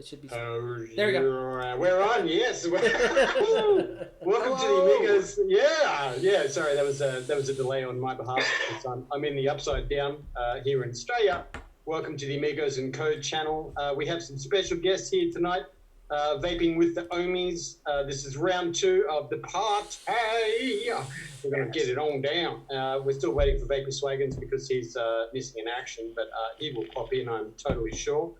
It should be. Oh, there we go. We're on. Yes. Welcome to the Amigos. Yeah. Sorry, that was a delay on my behalf. I'm in the upside down here in Australia. Welcome to the Amigos and Code channel. We have some special guests here tonight. Vaping with the Ohmies. This is round 2 of the party. We're going to get it on down. We're still waiting for Vaping Swaggins because he's missing in action, but he will pop in, I'm totally sure.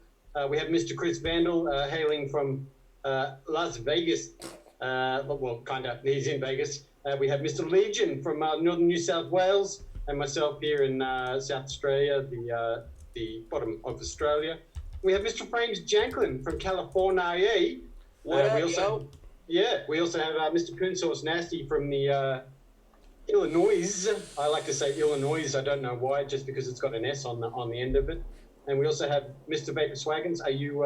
We have Mr. Chris Vandal hailing from Las Vegas. Well, kind of. He's in Vegas. We have Mr. Legion from northern New South Wales, and myself here in South Australia, the bottom of Australia. We have Mr. Frames Janklin from California. We also have Mr. Coonsauce Nasty from the Illinois. I like to say Illinois. I don't know why, just because it's got an S on the end of it. And we also have Mr. Vapor Swaggins. Are you?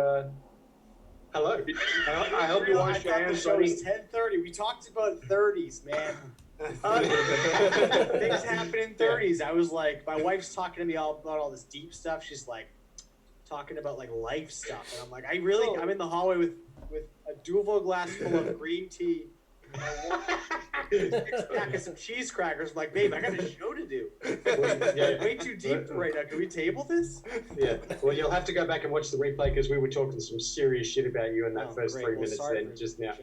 Hello. I hope you watched the show. It's 10:30. We talked about 30s, man. Things happen in 30s. I was like, my wife's talking to me all about all this deep stuff. She's like talking about like life stuff, and I'm like, I'm in the hallway with a Duvel glass full of green tea, and a 6-pack of some cheese crackers. I'm like, babe, I got a show to do. Way too deep right now. Can we table this? Yeah. Well, you'll have to go back and watch the replay because we were talking some serious shit about you in that first 3 minutes then just now.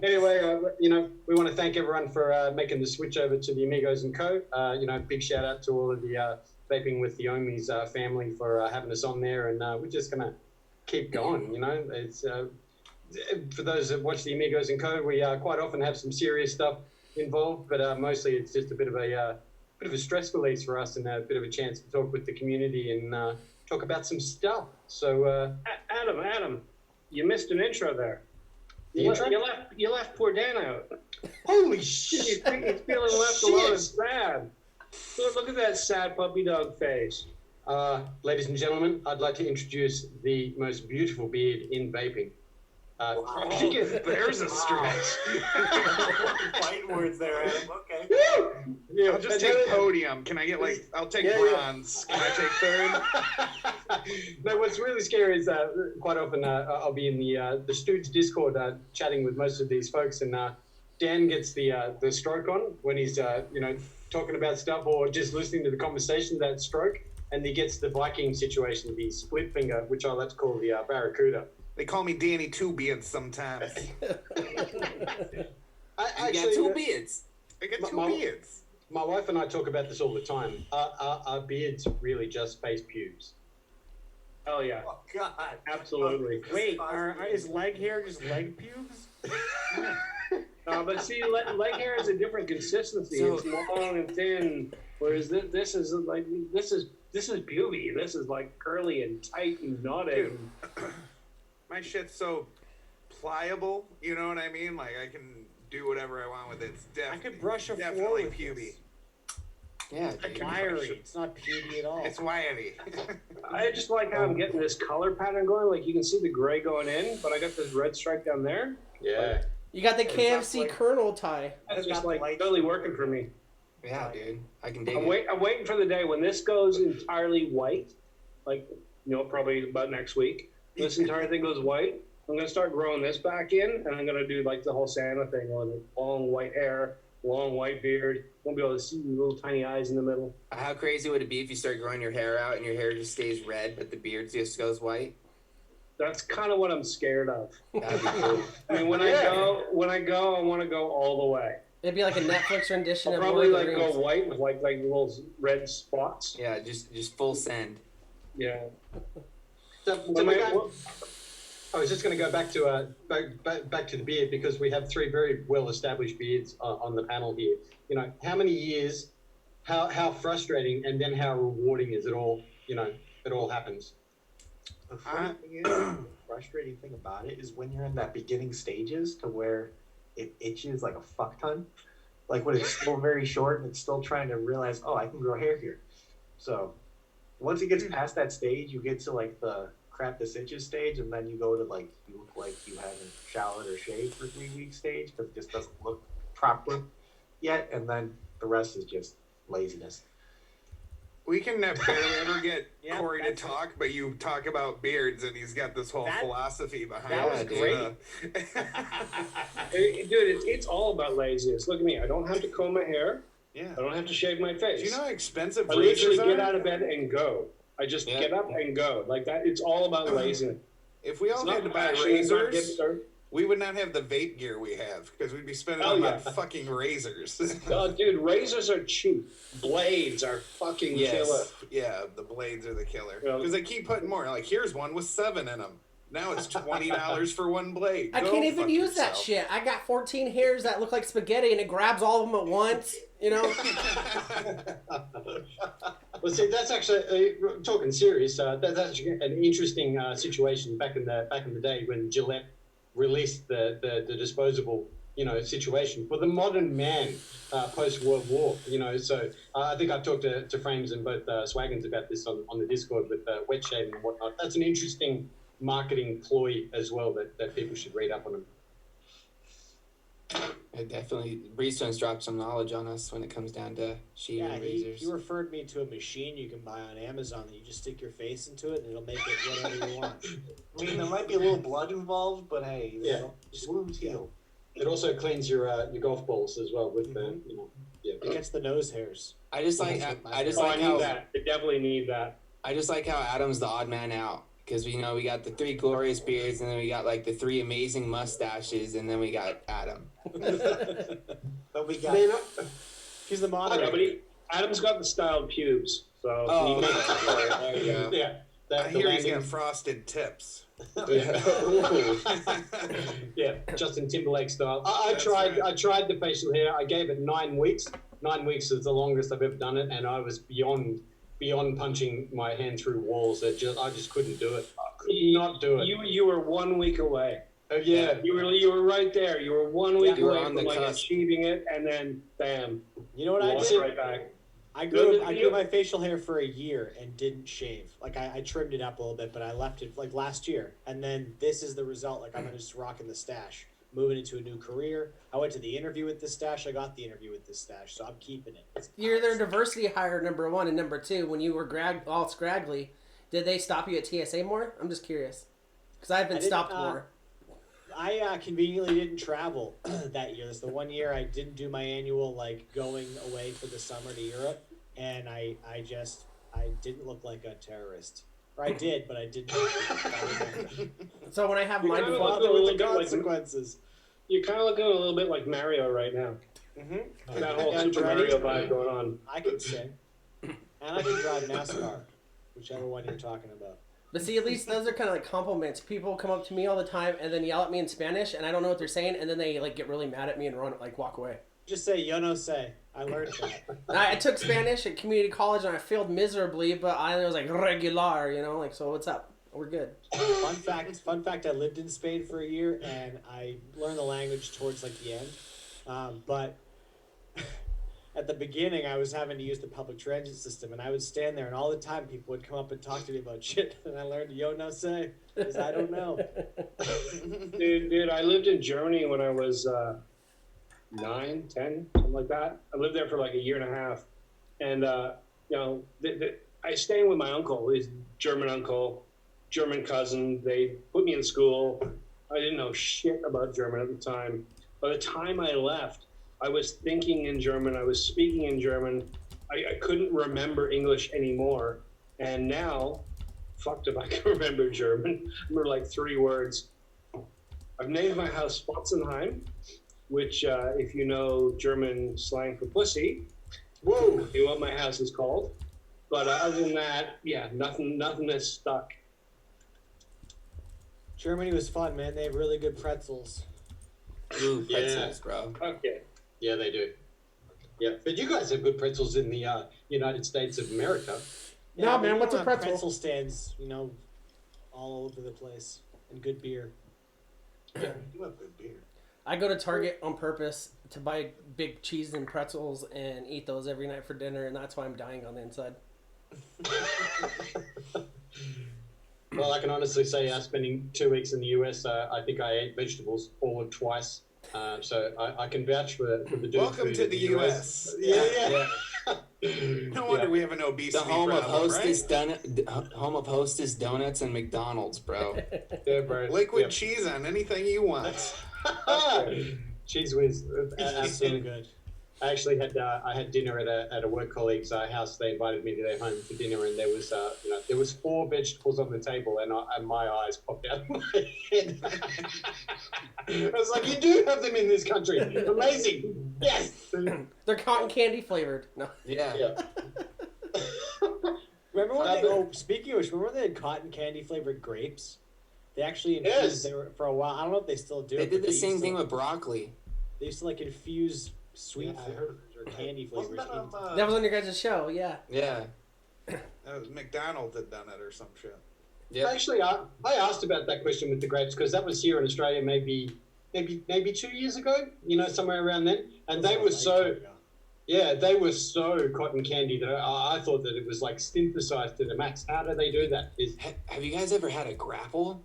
Anyway, we want to thank everyone for making the switch over to the Amigos and Co. Big shout out to all of the Vaping with the Ohmies family for having us on there, and we're just gonna keep going. It's for those that watch the Amigos and Co. We quite often have some serious stuff involved, but mostly it's just a bit of a stress release for us and a bit of a chance to talk with the community and talk about some stuff. So, Adam, you missed an intro there. You left poor Dan out. Holy shit! He's feeling left alone and sad. Look at that sad puppy dog face. Ladies and gentlemen, I'd like to introduce the most beautiful beard in vaping. There's a stretch. Fighting words there, Adam. Okay. Yeah, I'll just take podium. Can I get I'll take bronze. Can I take third? No, what's really scary is quite often I'll be in the Stooge Discord chatting with most of these folks, and Dan gets the stroke on when he's talking about stuff or just listening to the conversation, that stroke, and he gets the Viking situation, the split finger, which I like to call the Barracuda. They call me Danny Two Beards sometimes. I got two beards. I got two beards. My wife and I talk about this all the time. Our beards really just face pubes. Oh yeah. Oh God. Absolutely. Wait, is leg hair just leg pubes? But see, leg hair is a different consistency. It's long and thin, whereas this is puby. This is like curly and tight and knotted. Dude, my shit's so pliable. You know what I mean? Like I can do whatever I want with it. It's I could brush a floor definitely with puby. this. Yeah, It's wiry. It's not puby at all. It's wiry. I just like how I'm getting this color pattern going. Like you can see the gray going in, but I got this red stripe down there. Yeah. You got the KFC Colonel tie. That's just totally working for me. Yeah, dude. I can dig I'm waiting for the day when this goes entirely white. Probably about next week. This entire thing goes white. I'm going to start growing this back in, and I'm going to do like the whole Santa thing on it. Long white hair, long white beard. Won't be able to see the little tiny eyes in the middle. How crazy would it be if you start growing your hair out and your hair just stays red, but the beard just goes white? That's kind of what I'm scared of. That'd be cool. I mean, when I go, I want to go all the way. It'd be like a Netflix rendition I'll of probably Lord of the go Rings. white with like little red spots. Yeah, just full send. Yeah. I was just going to go back to back to the beard because we have 3 very well established beards on the panel here. How many years, how frustrating, and then how rewarding is it all? It all happens. The funny thing is, the frustrating thing about it is when you're in that beginning stages to where it itches like a fuck ton. Like when it's still very short and it's still trying to realize, I can grow hair here. So once it gets past that stage, you get to like the crap this itches stage, and then you go to like, you look like you haven't showered or shaved for 3 weeks stage because it just doesn't look proper yet, and then the rest is just laziness. We can barely ever get Yeah, Corey to that's talk, but you talk about beards, and he's got this whole That- philosophy behind that was it. great. Dude, it's all about laziness. Look at me. I don't have to comb my hair. Yeah. I don't have to shave my face. Do you know how expensive I literally razors get are? out of bed and go. I just Yeah. get up and go. Like that. It's all about laziness. If we all It's had not to buy passion, it's not razors, hipster. we would not have the vape gear we have because we'd be spending Oh, on yeah. fucking razors. Oh, dude, razors are cheap. Blades are fucking killer. Yeah, the blades are the killer Yeah. because they keep putting more. Like, here's one with 7 in them. Now it's $20 for one blade. I Go can't even fuck use that yourself. shit. I got 14 hairs that look like spaghetti, and it grabs all of them at once. You know. Well, see, that's actually talking serious. That's actually an interesting situation back in the day when Gillette released the disposable, situation for the modern man post World War. So I think I've talked to Frames and both Swaggins about this on the Discord with wet shaving and whatnot. That's an interesting marketing ploy as well that people should read up on them. It definitely, Breestone's dropped some knowledge on us when it comes down to shaving Yeah, razors. he referred me to a machine you can buy on Amazon that you just stick your face into it and it'll make it whatever you want. I mean, there might be a little blood involved, but hey, Yeah. just wounds heal. It also cleans your golf balls as well with It gets the nose hairs. I just like I need that. I definitely need that. I just like how Adam's the odd man out. Because we we got the 3 glorious beards, and then we got like the 3 amazing mustaches, and then we got Adam. But we got. He's the Yeah, moderator. but Adam's got the styled pubes, so Oh, he okay. There you go. Yeah. I hear he's landing- got frosted tips. Yeah, Justin Timberlake style. I That's tried. right. I tried the facial hair. I gave it 9 weeks. 9 weeks is the longest I've ever done it, and I was beyond punching my hand through walls. I just couldn't do it. I could not do it. You were 1 week away. Oh yeah. You were right there. You were 1 week You were away on from the cusp. achieving it, and then bam, You know what I lost did? right back. I grew my facial hair for a year and didn't shave. Like I trimmed it up a little bit, but I left it like last year. And then this is the result. Like I'm just rocking the stash, moving into a new career. I went to the interview with this stash. I got the interview with this stash, so I'm keeping it. It's You're their nice. diversity hire, number 1, and number 2. When you were all scraggly, did they stop you at TSA more? I'm just curious, because I've been I didn't, stopped more. I conveniently didn't travel that year. That's the one year I didn't do my annual going away for the summer to Europe, and I didn't look like a terrorist. Or I did, but I didn't. So when I have You my kinda Father look a with little the bit like- consequences. You're kind of looking a little bit like Mario right now. Mm-hmm. That whole Yeah, Super driving. Mario vibe going on. I can sing, and I can drive NASCAR, whichever one you're talking about. But see, at least those are kind of like compliments. People come up to me all the time and then yell at me in Spanish, and I don't know what they're saying, and then they get really mad at me and walk away. Just say "yo no sé." I learned that. I took Spanish at community college and I failed miserably, but I was like regular, so what's up? We're good. Fun fact. I lived in Spain for a year, and I learned the language towards the end. But at the beginning, I was having to use the public transit system, and I would stand there, and all the time people would come up and talk to me about shit, and I learned "yo no sé" because I don't know. Dude, I lived in Germany when I was 9, 10, something like that. I lived there for like a year and a half, and I stayed with my uncle, his German uncle, German cousin. They put me in school. I didn't know shit about German at the time. By the time I left, I was thinking in German. I was speaking in German. I couldn't remember English anymore. And now, fucked if I can remember German. I remember like 3 words. I've named my house Spotzenheim, which, if you know German slang for pussy, whoa, you know what my house is called. But other than that, yeah, nothing has stuck. Germany was fun, man. They have really good pretzels. Ooh, pretzels, bro. Okay. Yeah, they do. Yeah, but you guys have good pretzels in the United States of America. No, but man, we what's a have pretzel? Pretzel stands, all over the place, and good beer. Yeah, you have good beer. I go to Target on purpose to buy big cheese and pretzels and eat those every night for dinner, and that's why I'm dying on the inside. Well, I can honestly say, spending 2 weeks in the US, I think I ate vegetables all of twice. So I can vouch for the dude Welcome food to in the US. Yeah. No wonder we have an obesity The home of problem, Hostess right? home of Hostess Donuts and McDonald's, bro. Yeah, bro. Liquid cheese on anything you want. Cheese whiz. It's so good. I actually had I had dinner at a work colleague's house. They invited me to their home for dinner, and there was there was 4 vegetables on the table, and my eyes popped out of my head. I was like, "You do have them in this country? Amazing! Yes." They're cotton candy flavored. No. Yeah. Remember when speaking of which, remember when they had cotton candy flavored grapes? They actually infused for a while. I don't know if they still do. They did the same thing with broccoli. They used to like infuse sweet or candy flavors. That was on your guys' show, yeah. Yeah. That was McDonald's had done it or some shit. Yep. Actually, I asked about that question with the grapes because that was here in Australia maybe 2 years ago. Somewhere around then, and they were so. Yeah, they were so cotton candy that I thought that it was like synthesized to the max. How do they do that? Have you guys ever had a grapple?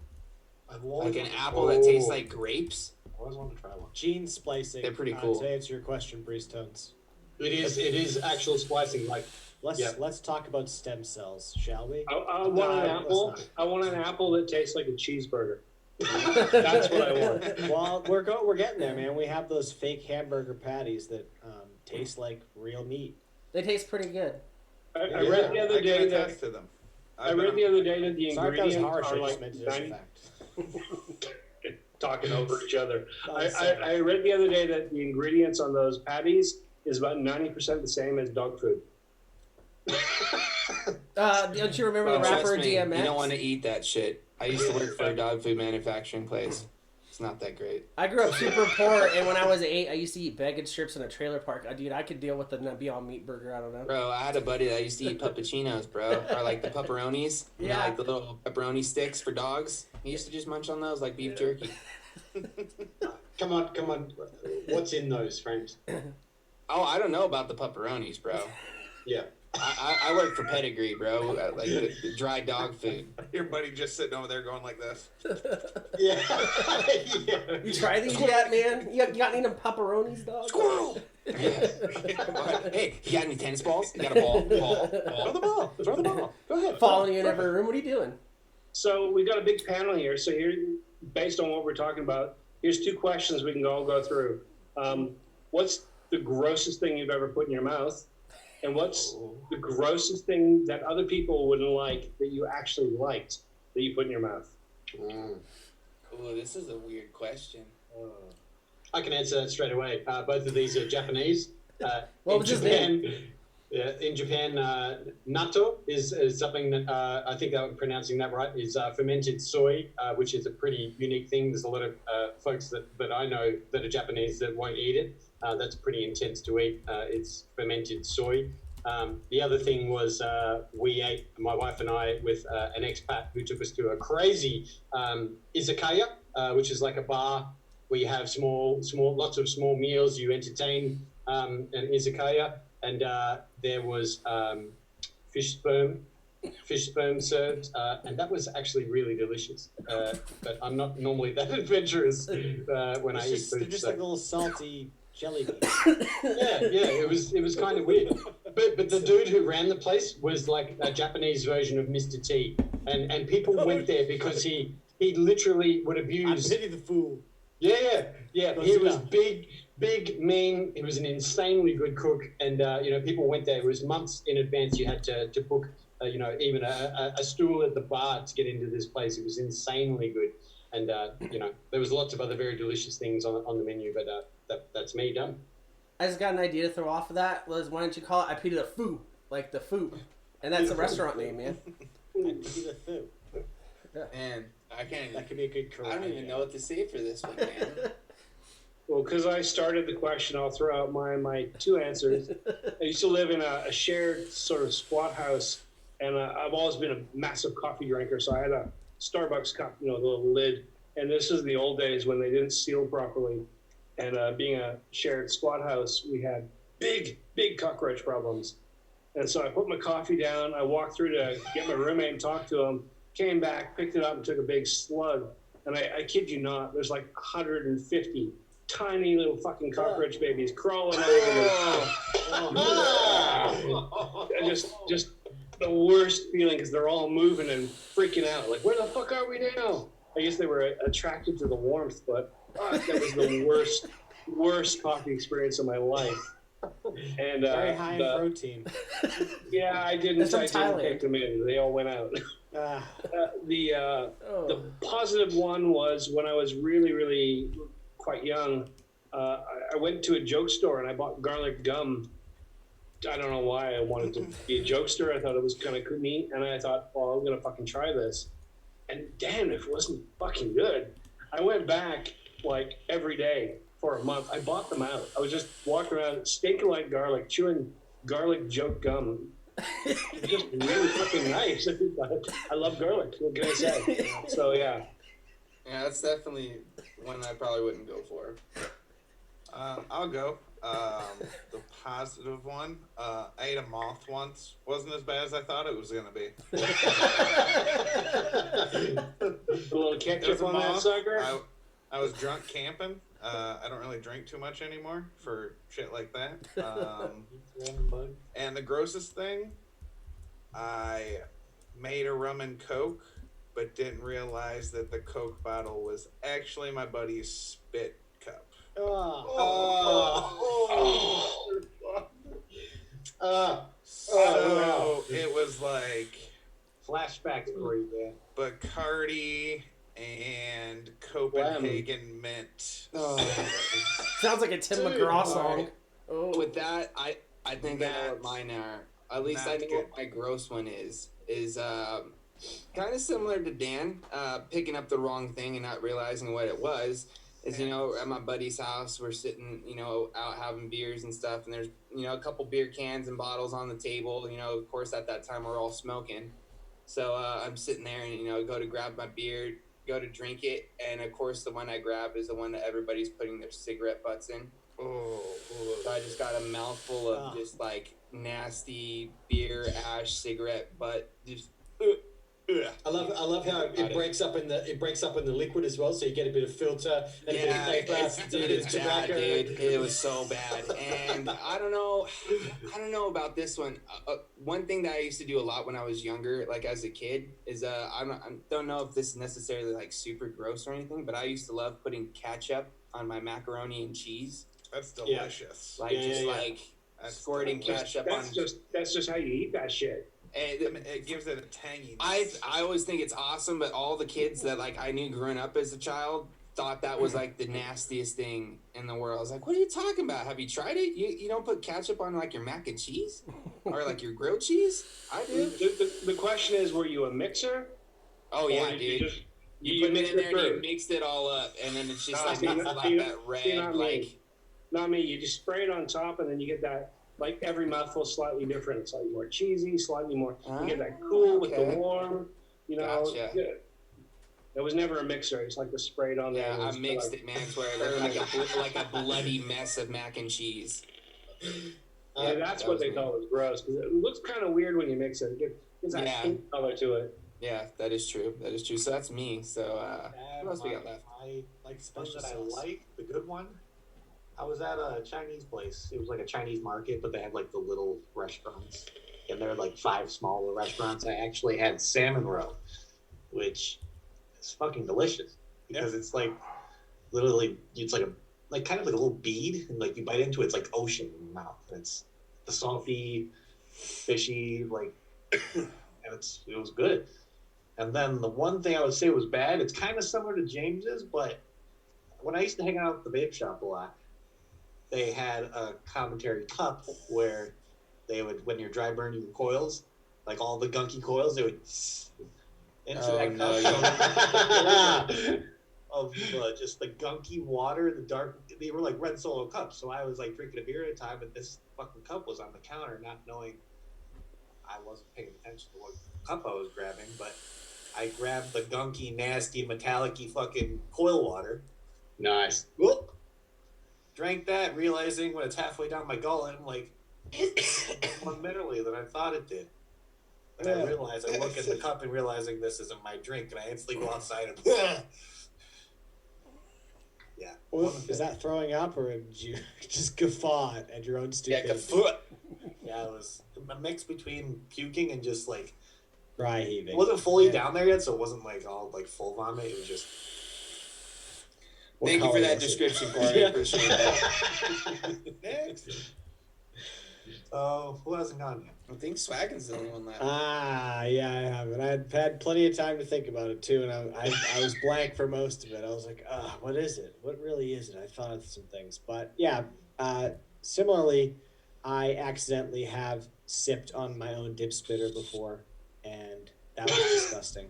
I've Like an apple that tastes like grapes? I always wanted to try one. Gene splicing. They're pretty cool. To answer your question, Breeze Tones. It is actual splicing. Like Let's talk about stem cells, shall we? I want an apple. I want an apple that tastes like a cheeseburger. That's what I want. Well, we're getting there, man. We have those fake hamburger patties that taste like real meat. They taste pretty good. I read the other day that to them. I read the other day that the Sorry if that was ingredients harsh. are I just like meant to just 90 fact. talking over each other. Oh, sorry. I read the other day that the ingredients on those patties is about 90% the same as dog food. Don't you remember the Trust rapper me, DMX? you don't want to eat that shit. I used to work for a dog food manufacturing place. It's not that great. I grew up super poor, and when I was 8, I used to eat bacon strips in a trailer park. Dude, I could deal with the Beyond Meat burger. I don't know. Bro, I had a buddy that used to eat puppuccinos, bro. Or like the pepperonis. You know, Yeah. like the little pepperoni sticks for dogs. He used to just munch on those like beef jerky. Come on. What's in those, frames? Oh, I don't know about the pepperonis, bro. Yeah. I work for Pedigree, bro. Like the dry dog food. Your buddy just sitting over there going like this. Yeah. You try these yet, man? You got any of them pepperonis, dog? Squirrel! Yeah. What? Hey, you got any tennis balls? You got a ball? Throw the ball. Throw the ball. Go ahead. Following you in every room. What are you doing? So we've got a big panel here. So here, based on what we're talking about, here's 2 questions we can all go through. What's the grossest thing you've ever put in your mouth? And what's the grossest thing that other people wouldn't like that you actually liked that you put in your mouth? Oh, this is a weird question. I can answer that straight away. Both of these are Japanese. What was his name? Yeah, in Japan, natto is something that I think I'm pronouncing that right. Is fermented soy, which is a pretty unique thing. There's a lot of folks that I know that are Japanese that won't eat it. That's pretty intense to eat. It's fermented soy. The other thing was we ate, my wife and I, with an expat who took us to a crazy izakaya, which is like a bar where you have lots of small meals. You entertain an izakaya, and there was fish sperm served, and that was actually really delicious. But I'm not normally that adventurous when I eat food. They're just like a little salty jelly bean. Yeah, it was kind of weird. But the dude who ran the place was like a Japanese version of Mr. T, and people went there because he literally would abuse. I pity the fool. Yeah. He was big, mean. He was an insanely good cook, and people went there. It was months in advance. You had to book, even a stool at the bar to get into this place. It was insanely good, and there was lots of other very delicious things on the menu. But that's me done. I just got an idea to throw off of that. Liz, why don't you call it I Pity the Foo? Like the Foo. And that's the restaurant name, man. I pity the fool. Man, I can't That even. could be a good career. I don't even know what to say for this one, man. Well, because I started the question, I'll throw out my 2 answers. I used to live in a shared sort of squat house, and I've always been a massive coffee drinker, so I had a Starbucks cup, the little lid. And this is the old days when they didn't seal properly. And being a shared squat house, we had big cockroach problems. And so I put my coffee down. I walked through to get my roommate and talk to him, came back, picked it up, and took a big slug. And I kid you not, there's like 150 tiny little fucking cockroach babies crawling over me. Just the worst feeling because they're all moving and freaking out. Like, where the fuck are we now? I guess they were attracted to the warmth, but that was the worst coffee experience of my life. And Very high in protein. Yeah, I didn't take them in. They all went out. The positive one was when I was really, really quite young. I went to a joke store and I bought garlic gum. I don't know why I wanted to be a jokester. I thought it was kind of neat, and I thought, well, I'm gonna fucking try this. And damn, if it wasn't fucking good. I went back like every day for a month. I bought them out. I was just walking around stinking like garlic, chewing garlic joke gum. It's just really fucking nice. I love garlic. What can I say? So yeah. Yeah, that's definitely one I probably wouldn't go for. I'll go. The positive one. I ate a moth once. Wasn't as bad as I thought it was gonna be. A little ketchup on that sucker. I was drunk camping. I don't really drink too much anymore for shit like that. And the grossest thing, I made a rum and Coke, but didn't realize that the Coke bottle was actually my buddy's spit cup. So it was like flashbacks for you, man. Bacardi and Copenhagen mint. Sounds like a Tim McGraw song. With that, I think I know what mine are. At least I know what my gross one is. Kind of similar to Dan, picking up the wrong thing and not realizing what it was. Is, at my buddy's house, we're sitting, out having beers and stuff, and there's, a couple beer cans and bottles on the table. Of course, at that time, we're all smoking. So I'm sitting there and, go to grab my beer, go to drink it, and of course, the one I grab is the one that everybody's putting their cigarette butts in. So I just got a mouthful of just, nasty beer, ash, cigarette butt, just... I love how it breaks up in the liquid as well, so you get a bit of filter and a bit of paper. Dude, it's bad, dude. It was so bad, and I don't know about this one. One thing that I used to do a lot when I was younger, like as a kid, is I don't know if this is necessarily super gross or anything, but I used to love putting ketchup on my macaroni and cheese. That's delicious. Squirting ketchup on. That's just how you eat that shit. It gives it a tanginess. I always think it's awesome, but all the kids that I knew growing up as a child thought that was the nastiest thing in the world. I was like, what are you talking about? Have you tried it? You don't put ketchup on your mac and cheese or your grilled cheese? I do. The question is, were you a mixer? Oh yeah, dude. You put it in there and you mixed it all up, and then it's just that red Not me. You just spray it on top, and then you get that. Every mouthful is slightly different, slightly more cheesy, slightly more. You get that cool with the warm, Gotcha. Yeah. It was never a mixer. It's the sprayed on there. Yeah, I mixed it, man. It's where it looked like a bloody mess of mac and cheese. Yeah, that's what they thought was gross because it looks kind of weird when you mix it. It gives that pink color to it. Yeah, that is true. So that's me. So what else we got left? I like special that I like the good one. I was at a Chinese place. It was a Chinese market, but they had the little restaurants. And there were 5 smaller restaurants. I actually had salmon roe, which is fucking delicious. Because it's literally, it's kind of like a little bead. And you bite into it, it's ocean in your mouth. And it's the salty, fishy, and it was good. And then the one thing I would say was bad, it's kind of similar to James's, but when I used to hang out at the vape shop a lot, they had a commentary cup where they would, when you're dry burning your coils, all the gunky coils, they would into that cup of just the gunky water, the dark. They were red Solo cups. So I was drinking a beer at a time, and this fucking cup was on the counter, not knowing I wasn't paying attention to what cup I was grabbing, but I grabbed the gunky, nasty, metallic-y fucking coil water. Nice. Whoop. Drank that, realizing when it's halfway down my gullet, I'm more minerally than I thought it did. And I realized, I look at the cup and realizing this isn't my drink, and I instantly go outside and Yeah. Well, is that throwing up, or did you just guffaw at your own stupidity? Yeah, it was a mix between puking and just like Dry heaving. It wasn't fully down there yet, so it wasn't like all like full vomit. It was just. Thank you for that description, Corey. I appreciate that. Next. Oh, who hasn't gone yet? I think Swaggin's the only one left. Yeah, I haven't. I had plenty of time to think about it too, and I was blank for most of it. I was like, what is it? What really is it? I thought of some things, but yeah. Similarly, I accidentally have sipped on my own dip spitter before, and that was disgusting.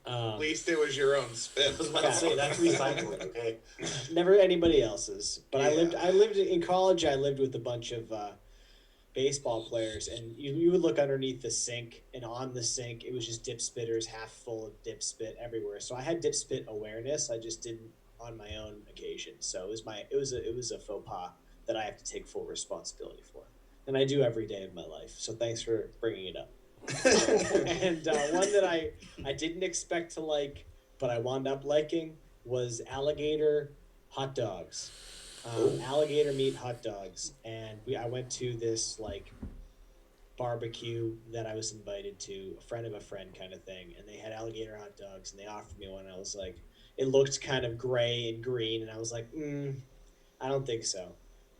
At least it was your own spit. I was about to say that's recycling, okay? Never anybody else's. But yeah. I lived in college. I lived with a bunch of baseball players, and you would look underneath the sink, and on the sink it was just dip spitters half full of dip spit everywhere. So I had dip spit awareness. I just didn't on my own occasion. So it was a faux pas that I have to take full responsibility for, and I do every day of my life. So thanks for bringing it up. And one that I didn't expect to like, but I wound up liking was alligator hot dogs. Alligator meat hot dogs, and I went to this like barbecue that I was invited to, a friend of a friend kind of thing, and they had alligator hot dogs, and they offered me one, and I was like, it looked kind of gray and green, and I was like, I don't think so.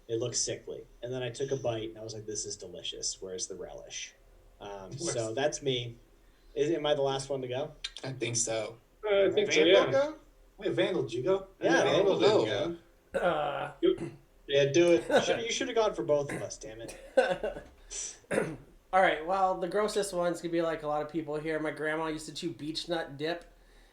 It looks sickly. And then I took a bite, and I was like, this is delicious. Where's the relish? So that's me. Am I the last one to go? I think so. I think so, yeah. Go? Wait, Vandal, did you go? Yeah, Vandal didn't go. Yeah, do it. You should have gone for both of us, damn it. All right, well, the grossest one's gonna be like a lot of people here. My grandma used to chew beech nut dip,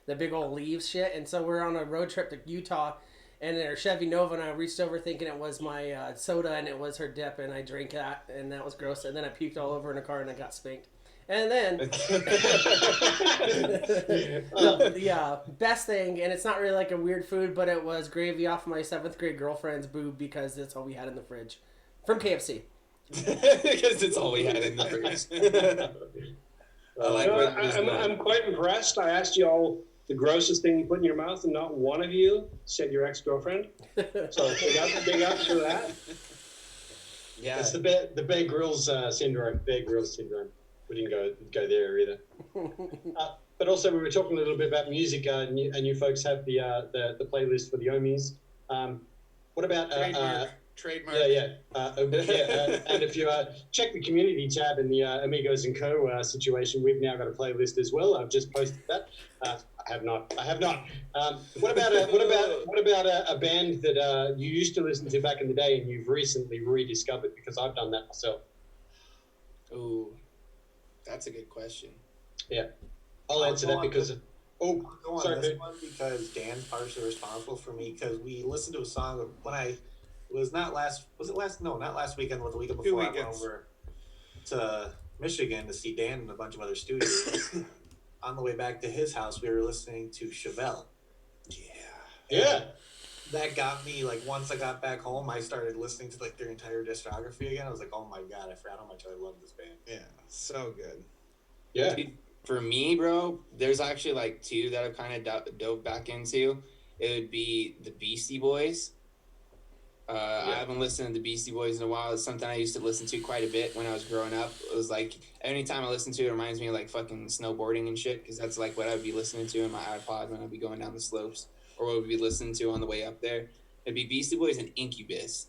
the big old leaves shit, and so we're on a road trip to Utah, and in her Chevy Nova, and I reached over thinking it was my soda, and it was her dip, and I drank that, and that was gross, and then I puked all over in a car, and I got spanked. And then, the best thing, and it's not really like a weird food, but it was gravy off my 7th grade girlfriend's boob because that's all we had in the fridge. From KFC. Because it's all we had in the fridge. I'm quite impressed. I asked you all the grossest thing you put in your mouth, and not one of you said your ex-girlfriend. So big ups for that. Yeah, it's the Bear Grylls syndrome. Bear Grylls syndrome. We didn't go there either. But also, we were talking a little bit about music, and you folks have the playlist for the Ohmies. What about Trademark. Yeah. And if you check the community tab in the Amigos and Co. Situation, we've now got a playlist as well. I've just posted that. I have not. What about a band that you used to listen to back in the day and you've recently rediscovered? Because I've done that myself. Ooh, that's a good question. Yeah, I'll answer that because. I'll go on this one because Dan's partially responsible for me because we listened to a song when I. Not last weekend, but the weekend before I went over to Michigan to see Dan and a bunch of other studios. On the way back to his house, we were listening to Chevelle. Yeah. That got me, like, once I got back home, I started listening to, like, their entire discography again. I was like, oh my God, I forgot how much I love this band. Yeah, so good. Yeah. For me, bro, there's actually, like, two that I've kind of dove back into. It would be the Beastie Boys. I haven't listened to the Beastie Boys in a while. It's something I used to listen to quite a bit when I was growing up. It was like, anytime I listen to it, it reminds me of like fucking snowboarding and shit, because that's like what I would be listening to in my iPod when I'd be going down the slopes, or what I would be listening to on the way up there. It'd be Beastie Boys and Incubus.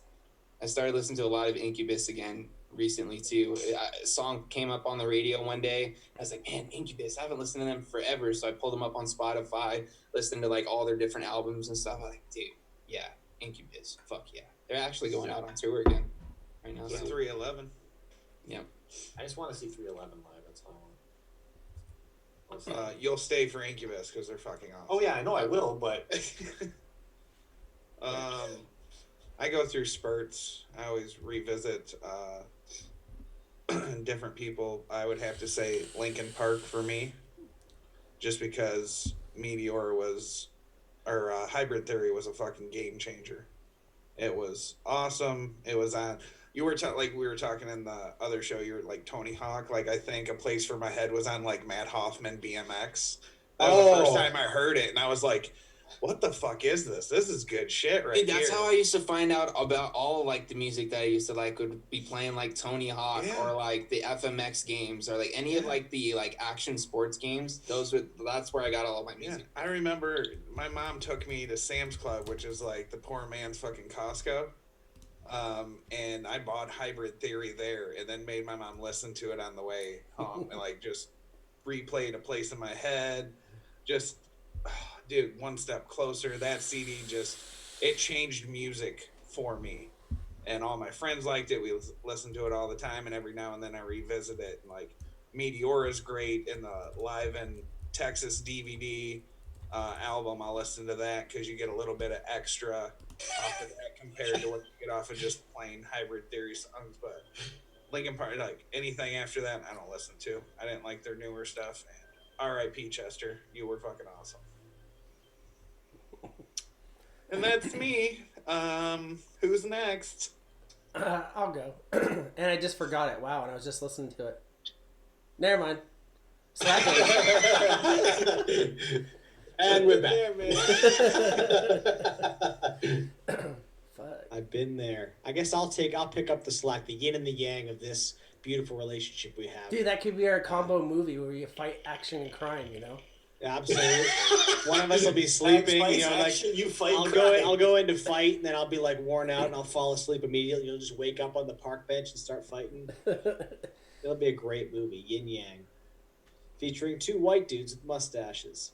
I started listening to a lot of Incubus again recently too. A song came up on the radio one day. I was like, man, Incubus, I haven't listened to them forever. So I pulled them up on Spotify, listened to like all their different albums and stuff. I was like, dude, yeah. Incubus, fuck yeah. They're actually going out on tour again right now. So. 311. Yeah. I just want to see 311 live. That's all I want. You'll stay for Incubus because they're fucking awesome. Oh yeah, I know I will, but I go through spurts. I always revisit different people. I would have to say Linkin Park for me, just because Meteor was. Or Hybrid Theory was a fucking game changer. It was awesome. It was on. You were like we were talking in the other show. You were like Tony Hawk. Like I think A Place for My Head was on like Matt Hoffman BMX. That was the first time I heard it, and I was like, what the fuck is this? This is good shit right Dude, that's here. how I used to find out about all like the music that I used to like. Would be playing like Tony Hawk or like the FMX games or like any of like the like action sports games. That's where I got all of my music. I remember my mom took me to Sam's Club, which is like the poor man's fucking Costco. And I bought Hybrid Theory there and then made my mom listen to it on the way home and like just replayed A Place in My Head. Just, dude, One Step Closer. That CD it changed music for me. And all my friends liked it. We listened to it all the time, and every now and then I revisit it. And like Meteor is great, and the Live in Texas DVD album, I'll listen to that because you get a little bit of extra off of that compared to what you get off of just plain Hybrid Theory songs. But Linkin Park, like anything after that, I don't listen to. I didn't like their newer stuff. And R.I.P. Chester, you were fucking awesome. And that's me. Who's next? I'll go. And I just forgot it. Wow, and I was just listening to it. Never mind. Slap it. And we're back. Fuck. I've been there. I guess I'll pick up the slack, the yin and the yang of this beautiful relationship we have. Dude, that could be our combo movie where you fight action and crime, you know? Yeah, absolutely. One of us will be sleeping, you know, like you fight. I'll go in to fight, and then I'll be like worn out, and I'll fall asleep immediately. You'll just wake up on the park bench and start fighting. It'll be a great movie, Yin Yang, featuring two white dudes with mustaches.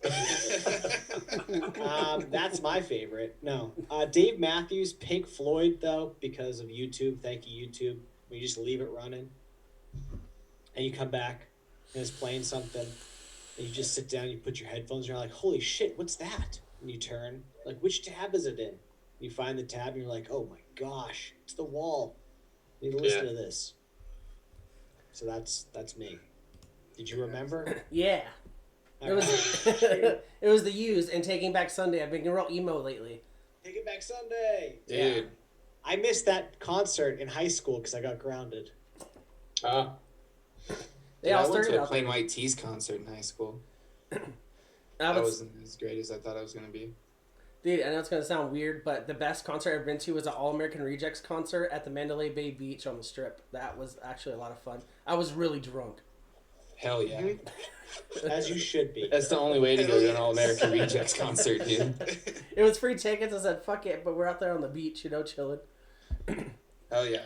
That's my favorite. No, Dave Matthews, Pink Floyd, though, because of YouTube. Thank you, YouTube. When you just leave it running, and you come back, and it's playing something. And you just sit down, you put your headphones, and you're like, holy shit, what's that? And you turn, like, which tab is it in? You find the tab, and you're like, oh my gosh, it's the wall. You need to listen to this. So that's me. Did you remember? Yeah. It was it was the Used and Taking Back Sunday. I've been real emo lately. Taking Back Sunday. Dude. Yeah. I missed that concert in high school because I got grounded. They all I went started to a out Plain there. White Tees concert in high school. That That was, wasn't as great as I thought it was going to be. dude, I know it's gonna sound weird, but the best concert I've been to was an All American Rejects concert at the Mandalay Bay Beach on the Strip. That was actually a lot of fun. I was really drunk. Hell yeah. As you should be. That's the only way to go to an All American Rejects concert, dude. It was free tickets. I said, fuck it, but we're out there on the beach, you know, chilling. Hell yeah.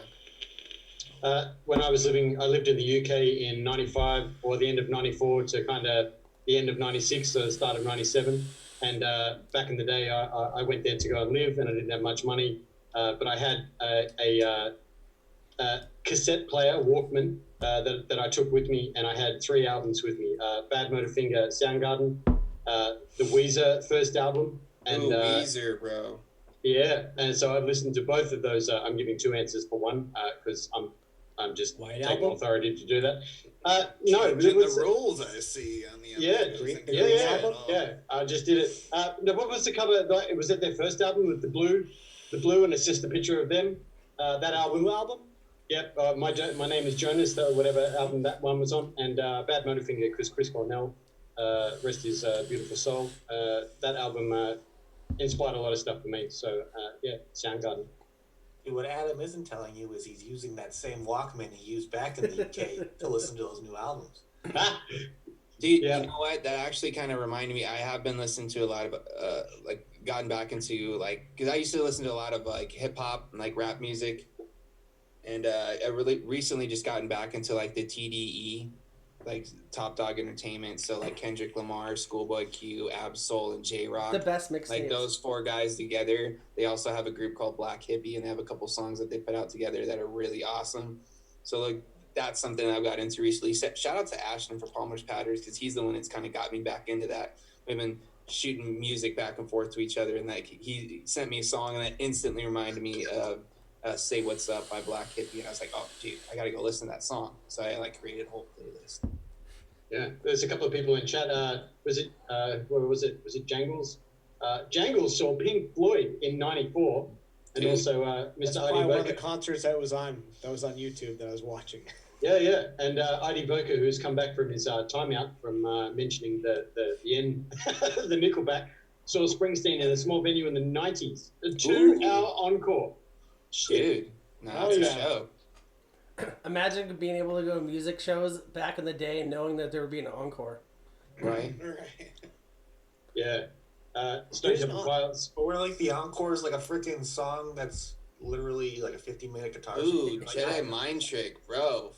When I lived in the UK in 95 or the end of 94 to kind of the end of 96, so the start of 97. And back in the day, I went there to go and live, and I didn't have much money. But I had a cassette player, Walkman, that I took with me, and I had 3 albums with me. Bad Motorfinger, Soundgarden, the Weezer first album. And, Ooh, Weezer, bro. Yeah, and so I've listened to both of those. I'm giving 2 answers for one because I'm just White taking album? authority to do that. No, it Changing was the rules I see on the yeah. I just did it. No, what was the cover? It was at their first album with the blue, and it's just a picture of them. That album. Blue album? Yep. My name is Jonas, or whatever album that one was on, and Bad Motorfinger because Chris Cornell, rest his beautiful soul. That album inspired a lot of stuff for me. So Soundgarden. What Adam isn't telling you is he's using that same Walkman he used back in the UK to listen to those new albums. Dude, Yeah. you know what? That actually kind of reminded me. I have been listening to a lot of, gotten back into, because I used to listen to a lot of, hip hop and, rap music. And I really recently just gotten back into, the TDE, Top Dog Entertainment. So, Kendrick Lamar, Schoolboy Q, Absol, and J-Rock. The best mixtapes. Those 4 guys together. They also have a group called Black Hippie, and they have a couple songs that they put out together that are really awesome. So, that's something I've got into recently. Shout out to Ashton for Palmer's Patterns, because he's the one that's kind of got me back into that. We've been shooting music back and forth to each other, and he sent me a song, and that instantly reminded me of Say What's Up by Black Hippie, and I was like, oh, dude, I gotta go listen to that song. So I created a whole playlist. Yeah, there's a couple of people in chat. Was it Jangles? Jangles saw Pink Floyd in '94, and also Mr. That's Adi probably one of the Burke. concerts that was on YouTube that I was watching. Yeah, and Adi Burke, who's come back from his timeout from mentioning the end, the Nickelback. saw Springsteen in a small venue in the 90s. A 2-hour encore. Dude, no, that's a show. Imagine being able to go to music shows back in the day and knowing that there would be an encore. Right. Yeah. Stone Temple Pilots. But where like the encore is like a freaking song that's literally like a 50-minute guitar. Ooh, Jedi Mind Trick, bro.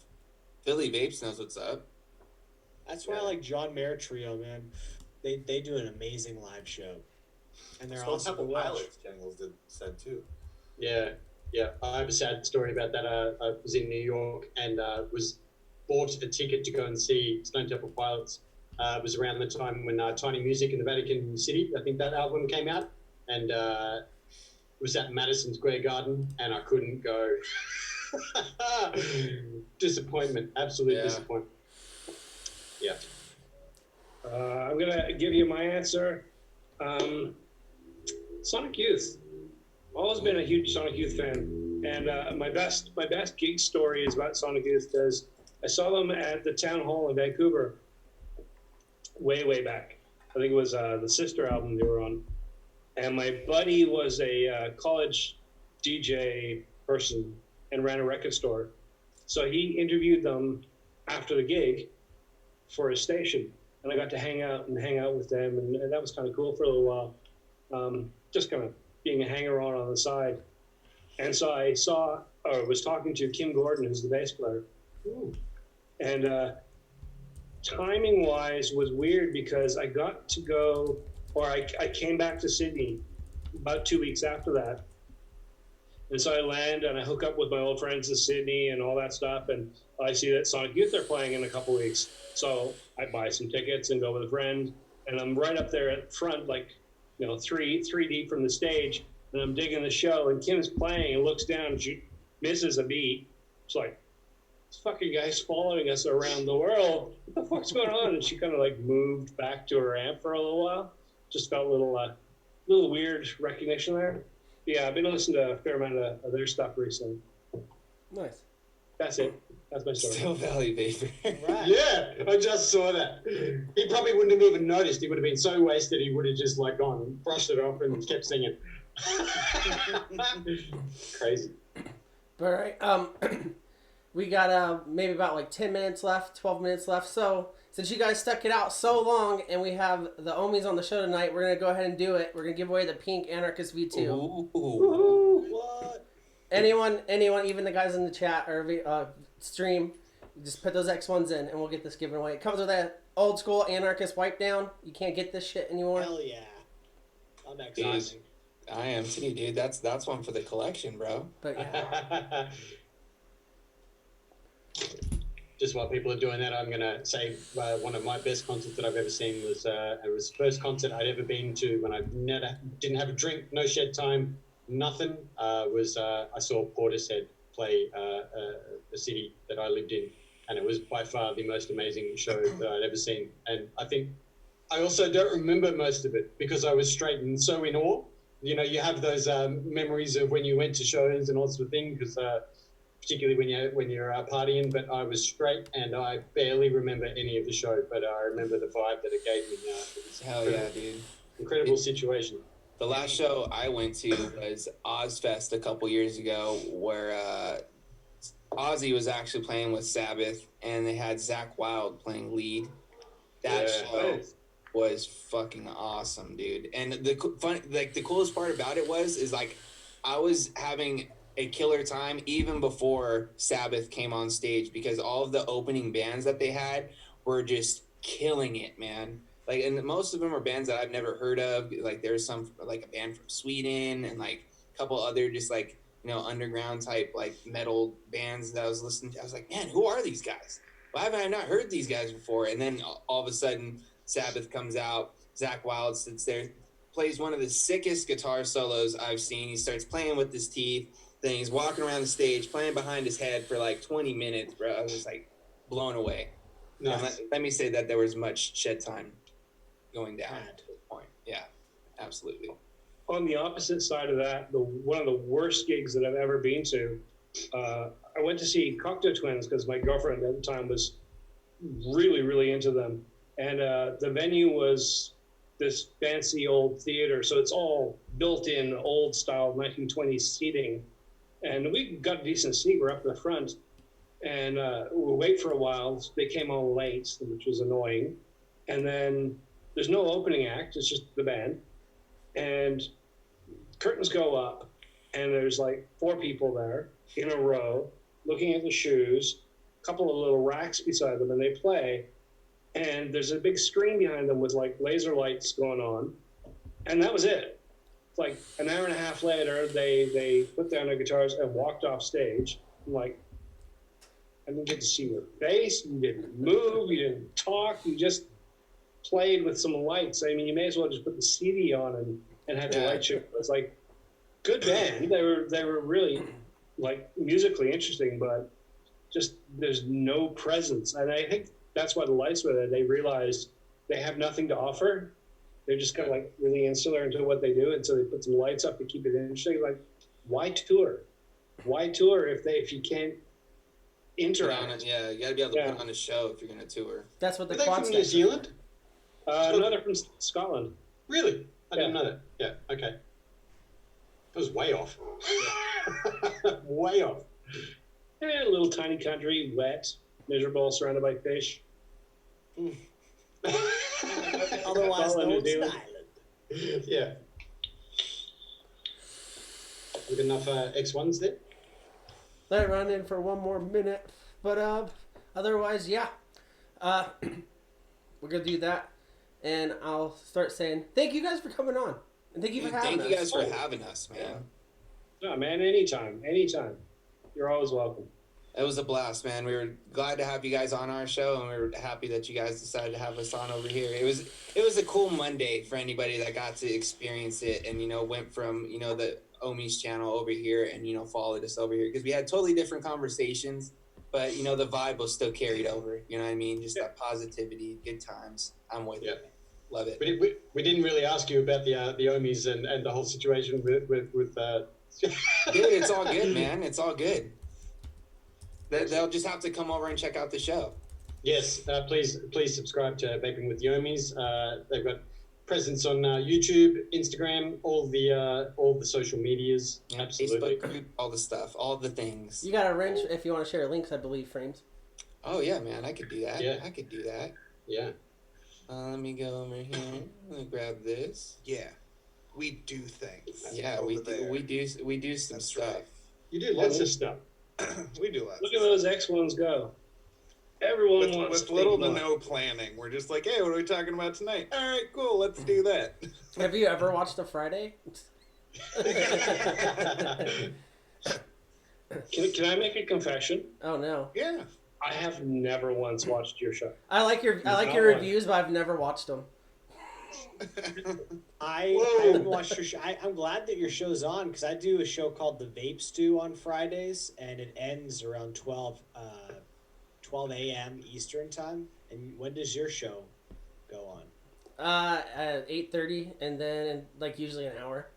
Philly Vapes knows what's up. That's why I like John Mayer Trio, man. They do an amazing live show, and they're awesome to watch. Pilots, Jangles said too. Yeah. I have a sad story about that. I was in New York and was bought a ticket to go and see Stone Temple Pilots. It was around the time when Tiny Music in the Vatican City, I think that album came out, and it was at Madison Square Garden, and I couldn't go. Disappointment, absolute disappointment. Yeah. I'm gonna give you my answer. Sonic Youth. Always been a huge Sonic Youth fan, and my best gig story is about Sonic Youth because I saw them at the Town Hall in Vancouver way back. I think it was the Sister album they were on, and my buddy was a college DJ person and ran a record store, so he interviewed them after the gig for his station, and I got to hang out with them, and that was kind of cool for a little while, just kind of being a hanger-on on the side. And so I was talking to Kim Gordon, who's the bass player. Ooh. And timing-wise was weird because I got to go, or I came back to Sydney about 2 weeks after that. And so I land and I hook up with my old friends in Sydney and all that stuff. And I see that Sonic Youth are playing in a couple weeks. So I buy some tickets and go with a friend. And I'm right up there at front, like, three deep from the stage, and I'm digging the show, and Kim's playing and looks down, and she misses a beat. It's like, this fucking guy's following us around the world. What the fuck's going on? And she kind of like moved back to her amp for a little while. Just felt a little weird recognition there. But yeah, I've been listening to a fair amount of their stuff recently. Nice. That's it. That's my story. Still Valley Vapor. Right. Yeah, I just saw that. He probably wouldn't have even noticed. He would have been so wasted he would have just like gone and brushed it off and kept singing. Crazy. All right. We got maybe about like 10 minutes left, 12 minutes left. So since you guys stuck it out so long and we have the Ohmies on the show tonight, we're going to go ahead and do it. We're going to give away the pink Anarchist V2. Ooh. What? Anyone, even the guys in the chat or stream, just put those X1s in and we'll get this given away. It comes with that old school Anarchist wipe down. You can't get this shit anymore. Hell yeah. I'm excited. I am too, dude. That's one for the collection, bro. But yeah. Just while people are doing that, I'm going to say one of my best concerts that I've ever seen was it was the first concert I'd ever been to when I didn't have a drink, no shed time, nothing. I saw Portishead play the city that I lived in, and it was by far the most amazing show that I'd ever seen. And I think I also don't remember most of it because I was straight and so in awe. You have those memories of when you went to shows and all sorts of things, because particularly when you're partying. But I was straight and I barely remember any of the show, but I remember the vibe that it gave me. Hell yeah, dude! Incredible situation. The last show I went to was Ozfest a couple years ago, where Ozzy was actually playing with Sabbath, and they had Zakk Wylde playing lead. That show was fucking awesome, dude. And the coolest part about it is I was having a killer time even before Sabbath came on stage, because all of the opening bands that they had were just killing it, man. Like, and most of them are bands that I've never heard of. Like, there's some, like, a band from Sweden and, like, a couple other just, like, underground type, like, metal bands that I was listening to. I was like, man, who are these guys? Why have I not heard these guys before? And then all of a sudden, Sabbath comes out. Zakk Wylde sits there, plays one of the sickest guitar solos I've seen. He starts playing with his teeth. Then he's walking around the stage, playing behind his head for, like, 20 minutes, bro. I was, like, blown away. Nice. Let me say that there was much shed time going down at this point. Yeah, absolutely. On the opposite side of that, one of the worst gigs that I've ever been to, I went to see Cocteau Twins because my girlfriend at the time was really, really into them. And the venue was this fancy old theater, so it's all built-in old style 1920s seating, and we got a decent seat. We're up in the front, and we wait for a while. They came on late, which was annoying, and then there's no opening act. It's just the band, and curtains go up, and there's like 4 people there in a row looking at the shoes, a couple of little racks beside them, and they play. And there's a big screen behind them with like laser lights going on, and that was it. It's like an hour and a half later, they put down their guitars and walked off stage. I'm like, I didn't get to see your face. You didn't move. You didn't talk. You just played with some lights. I mean, you may as well just put the CD on and have the light show. It's like, good band. They were really like musically interesting, but just there's no presence. And I think that's why the lights were there. They realized they have nothing to offer. They're just kind of like really insular into what they do, and so they put some lights up to keep it interesting. Like, why tour? Why tour if you can't interact? Yeah, you got to be able to put on a show if you're going to tour. That's what the Are they quad from New Zealand? No, they're from Scotland. Really? I didn't know that. Yeah, okay. That was way off. Way off. A little tiny country, wet, miserable, surrounded by fish. Otherwise known as an do. island. Yeah. Good enough X1s there? Let it run in for one more minute. But otherwise, yeah. We're going to do that. And I'll start saying, thank you guys for coming on. And thank you for having us. Thank you guys for having us, man. No, man, anytime. You're always welcome. It was a blast, man. We were glad to have you guys on our show, and we were happy that you guys decided to have us on over here. It was a cool Monday for anybody that got to experience it and, went from, the Ohmies channel over here and, followed us over here. Because we had totally different conversations, but, the vibe was still carried over. You know what I mean? Just that positivity, good times. I'm with you. Love it. We didn't really ask you about the Ohmies and the whole situation with Dude, it's all good, man. It's all good. They'll just have to come over and check out the show. Yes, please subscribe to Vaping with the Ohmies. They've got presence on YouTube, Instagram, all the social medias. Yeah, Absolutely. Facebook group, all the stuff, all the things. You got a wrench if you want to share links, I believe, Frames. Oh, yeah, man. I could do that. Yeah. I could do that. Yeah. Let me go over here. Let me grab this. Yeah, we do things. Yeah, we do some That's stuff. right. You do lots of stuff. We do lots. Look at those X1s go. Everyone wants With to little take to one. no planning. We're just like, hey, what are we talking about tonight? All right, cool, let's do that. Have you ever watched a Friday? Can I make a confession? Oh, no. Yeah. I have never once watched your show. I like your Not reviews, but I've never watched them. I haven't watched your show. I'm glad that your show's on because I do a show called The Vape Stew on Fridays, and it ends around 12 a.m. Eastern time. And when does your show go on? At 8:30, and then usually an hour.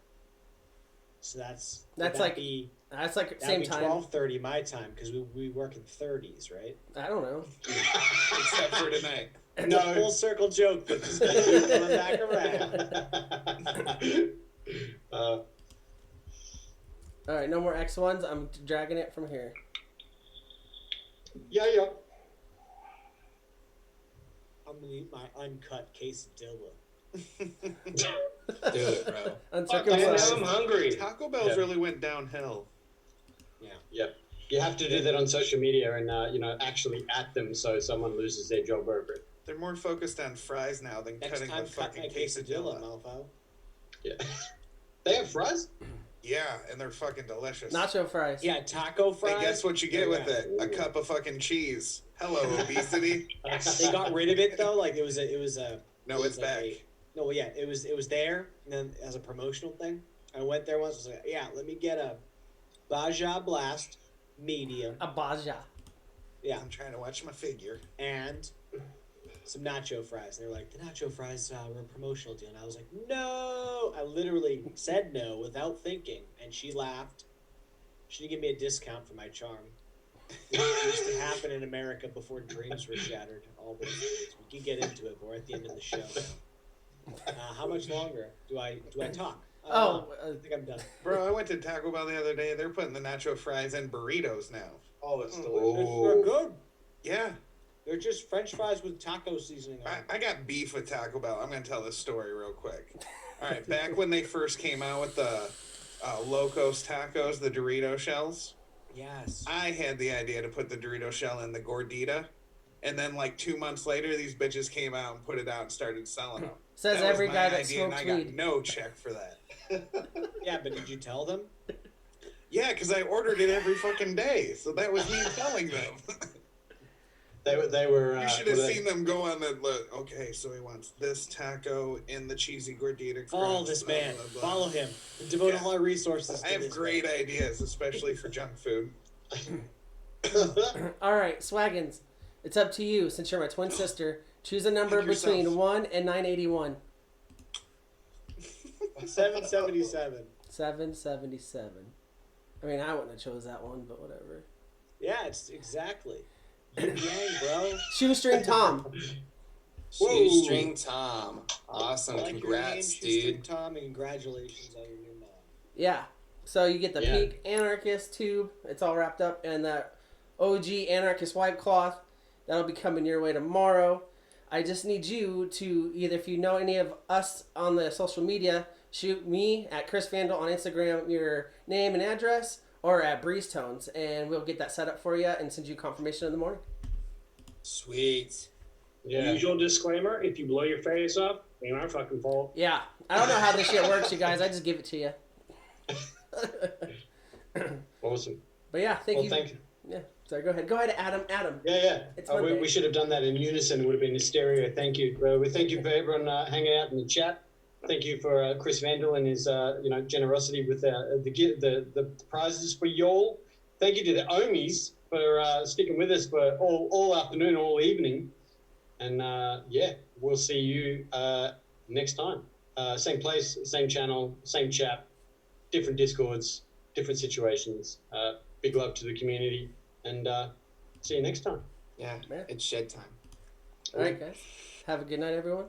So that's That's would like that be, That's like that'd same be time. 12:30 my time because we work in 30s, right? I don't know. Except for tonight. It's a full circle joke, but it's gonna keep coming back around. All right, no more X1s. I'm dragging it from here. Yeah. I'm gonna eat my uncut quesadilla. Do it, bro. Man, Uncircumcised. now I'm hungry. Taco Bell's Yeah. really went downhill. Yep. You have to do that on social media and actually at them so someone loses their job over it. They're more focused on fries now than Next cutting time, the cut fucking my quesadilla, quesadilla. mofo. Yeah. They have fries? Yeah, and they're fucking delicious. Nacho fries. Yeah, taco fries. And guess what you get with Yeah. it? A cup of fucking cheese. Hello, obesity. They got rid of it though. Like it was a. No, it's like back. No, yeah, it was there, and then as a promotional thing, I went there once. I was like, yeah, let me get a Baja Blast medium. A Baja. Yeah, I'm trying to watch my figure. and some nacho fries. And they're like, the nacho fries were a promotional deal, and I was like, no. I literally said no without thinking, and she laughed. She didn't give me a discount for my charm. It used to happen in America before dreams were shattered. All those things. We can get into it. We're at the end of the show now. How much longer do I talk? Oh, I think I'm done. Bro, I went to Taco Bell the other day. They're putting the nacho fries in burritos now. Oh, it's delicious. They're good. Yeah. They're just French fries with taco seasoning on them. I got beef with Taco Bell. I'm going to tell this story real quick. All right, back when they first came out with the Locos tacos, the Dorito shells, Yes. I had the idea to put the Dorito shell in the gordita. And then, like, 2 months later, these bitches came out and put it out and started selling them. Says That was every my guy that idea, and smokes I got weed. no check for that. Yeah, but did you tell them? Yeah, because I ordered it every fucking day. So that was me telling them. They were. You should have seen them go on the look. Okay, so he wants this taco in the cheesy gordita. Follow crunch, this blah, man. blah, blah. Follow him. Devote Yeah. all our resources to I have this great man. ideas, especially for junk food. All right, Swaggins, it's up to you. Since you're my twin sister, choose a number Pick yourself. between 1 and 981. 777. 777. I mean, I wouldn't have chose that one, but whatever. Yeah, it's exactly. Yin yang, bro. Shoestring Tom. Shoestring Tom. Awesome. I like your name, Congrats, Shoestring dude. Tom, and congratulations on your new mom. Yeah. So you get the Yeah. pink anarchist tube. It's all wrapped up in that OG anarchist white cloth. That'll be coming your way tomorrow. I just need you to either, if you know any of us on the social media, shoot me at Chris Vandal on Instagram your name and address, or at Breeze Tones, and we'll get that set up for you and send you confirmation in the morning. Sweet. Yeah. Usual disclaimer: if you blow your face up, ain't our fucking fault. Yeah. I don't know how this shit works, you guys. I just give it to you. Awesome. But yeah, thank Well, you. thank you. Yeah. Sorry, go ahead, Adam. Adam. Yeah. It's We, Monday. we should have done that in unison. It would have been hysteria. Thank you. We thank you for everyone hanging out in the chat. Thank you for Chris Vandal and his generosity with the prizes for y'all. Thank you to the Ohmies for sticking with us for all afternoon, all evening. And we'll see you next time. Same place, same channel, same chat, different Discords, different situations. Big love to the community, and see you next time. Yeah, Man. it's shed time. All right, guys. Have a good night, everyone.